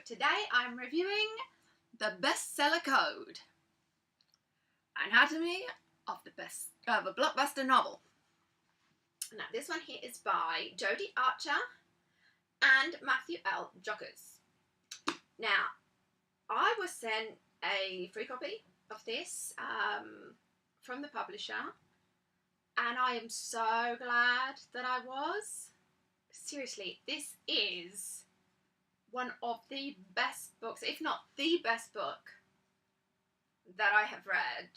today I'm reviewing The Bestseller Code, Anatomy of a Blockbuster Novel. Now this one here is by Jodie and Matthew L. Jockers. Now I was sent a free copy of this from the publisher, and I am so glad that I was. Seriously, this is one of the best books, if not the best book, that I have read.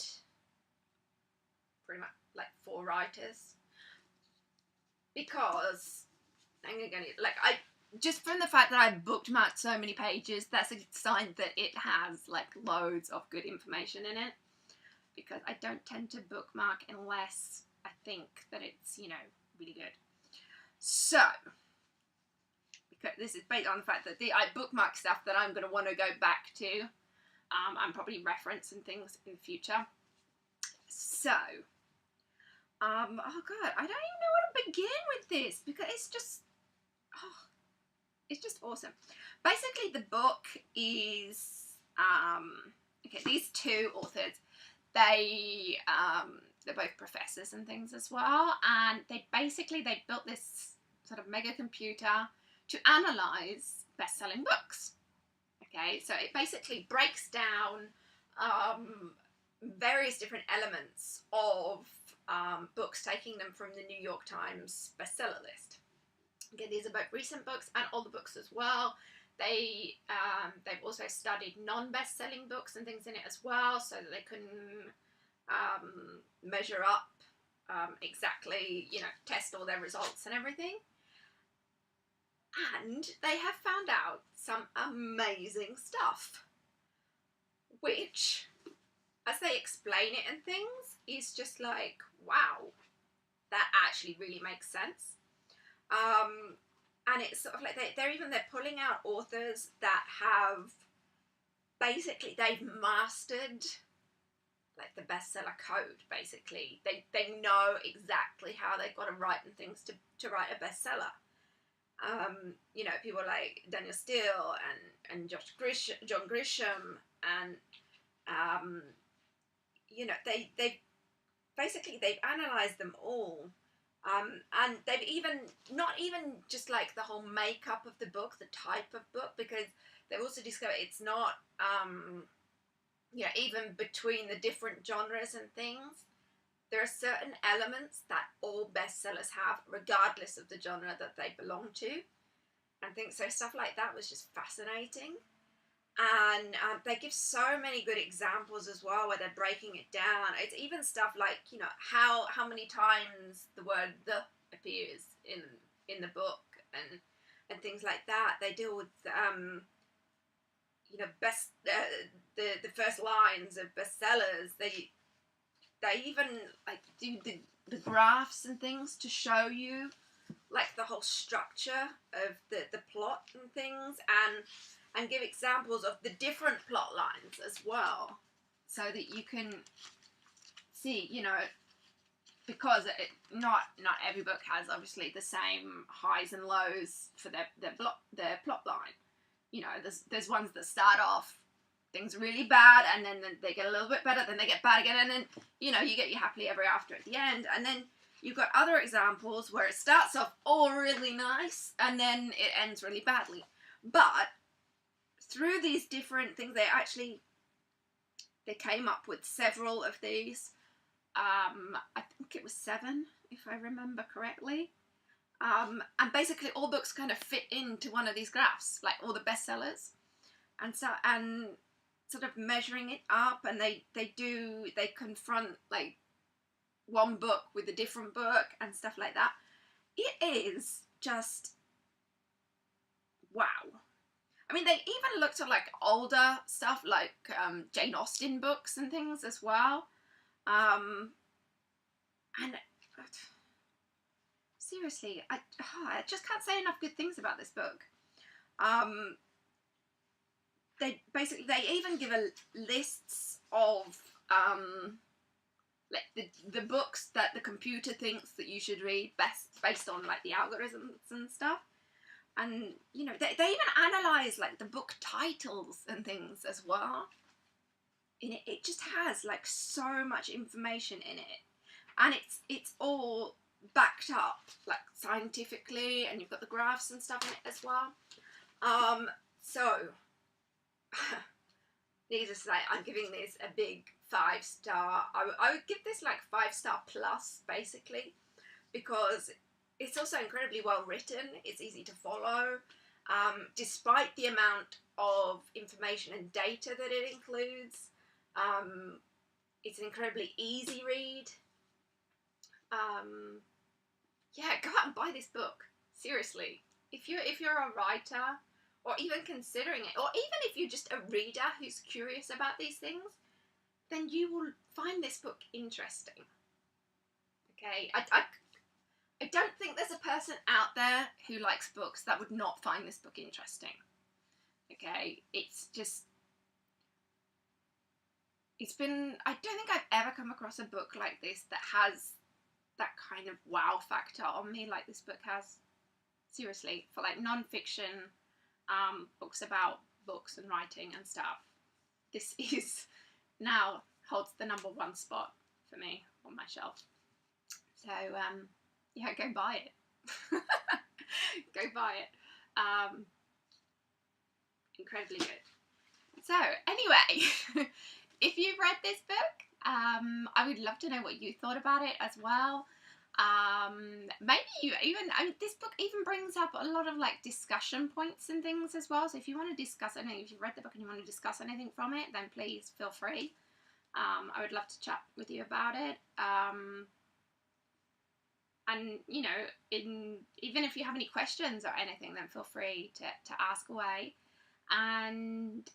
Pretty much like 4 writers. Because I just from the fact that I've bookmarked so many pages, that's a sign that it has like loads of good information in it. Because I don't tend to bookmark unless I think that it's, you know, really good. So, because this is based on the fact that I bookmark stuff that I'm going to want to go back to. I'm probably referencing things in the future. So, oh god, I don't even know where to begin with this because it's just awesome. Basically, the book is okay. These 2 authors, they're both professors and things as well, and they built this sort of mega computer to analyze best-selling books. Okay, so it basically breaks down various different elements of books, taking them from the New York Times bestseller list. Okay, these are both recent books and older books as well. They've also studied non-best-selling books and things in it as well, so that they can measure up exactly, you know, test all their results and everything. And they have found out some amazing stuff, which, as they explain it and things, is just like, wow, that actually really makes sense. And it's sort of like they're pulling out authors that have basically, they've mastered like the bestseller code. Basically, they know exactly how they've got to write and things to write a bestseller. You know, people like Danielle and John Grisham, and you know, they've analysed them all, and they've not even just like the whole makeup of the book, the type of book, because they've also discovered it's not you know, even between the different genres and things, there are certain elements that all bestsellers have, regardless of the genre that they belong to, and things. So stuff like that was just fascinating, and they give so many good examples as well, where they're breaking it down. It's even stuff like, you know, how many times the word "the" appears in the book, and things like that. They deal with you know, the first lines of bestsellers. They even like do the graphs and things to show you like the whole structure of the plot and things, and give examples of the different plot lines as well, so that you can see, you know, because not every book has obviously the same highs and lows for their plot line. You know, there's ones that start off things really bad, and then they get a little bit better, then they get bad again, and then, you know, you get your happily ever after at the end. And then you've got other examples where it starts off all really nice, and then it ends really badly. But through these different things, they came up with several of these. I think it was 7, if I remember correctly. And basically all books kind of fit into one of these graphs, like all the bestsellers. And sort of measuring it up, and they confront like one book with a different book and stuff like that. It is just wow. I mean, they even looked at like older stuff, like Jane Austen books and things as well. And seriously, I just can't say enough good things about this book. They even give lists of like the books that the computer thinks that you should read based on like the algorithms and stuff. And, you know, they even analyse, like, the book titles and things as well. And it just has, like, so much information in it. And it's all backed up, like, scientifically, and you've got the graphs and stuff in it as well. So, needless to say, I'm giving this a big 5-star. I would give this, like, 5-star plus, basically, because it's also incredibly well written. It's easy to follow, despite the amount of information and data that it includes. It's an incredibly easy read. Yeah, go out and buy this book. Seriously, if you're a writer, or even considering it, or even if you're just a reader who's curious about these things, then you will find this book interesting. Okay, I don't think there's a person out there who likes books that would not find this book interesting. Okay, it's just, I don't think I've ever come across a book like this that has that kind of wow factor on me like this book has. Seriously, for like non-fiction books about books and writing and stuff, this is now holds the #1 spot for me on my shelf. So yeah, go buy it. Go buy it. Incredibly good. So anyway, if you've read this book, I would love to know what you thought about it as well. Maybe you even, this book even brings up a lot of like discussion points and things as well. So if you want to discuss anything, if you've read the book and you want to discuss anything from it, then please feel free. I would love to chat with you about it. And you know, even if you have any questions or anything, then feel free to ask away. And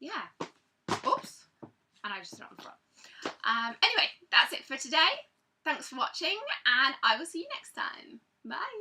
yeah, oops, and I just threw it on the floor. Anyway, that's it for today. Thanks for watching, and I will see you next time. Bye.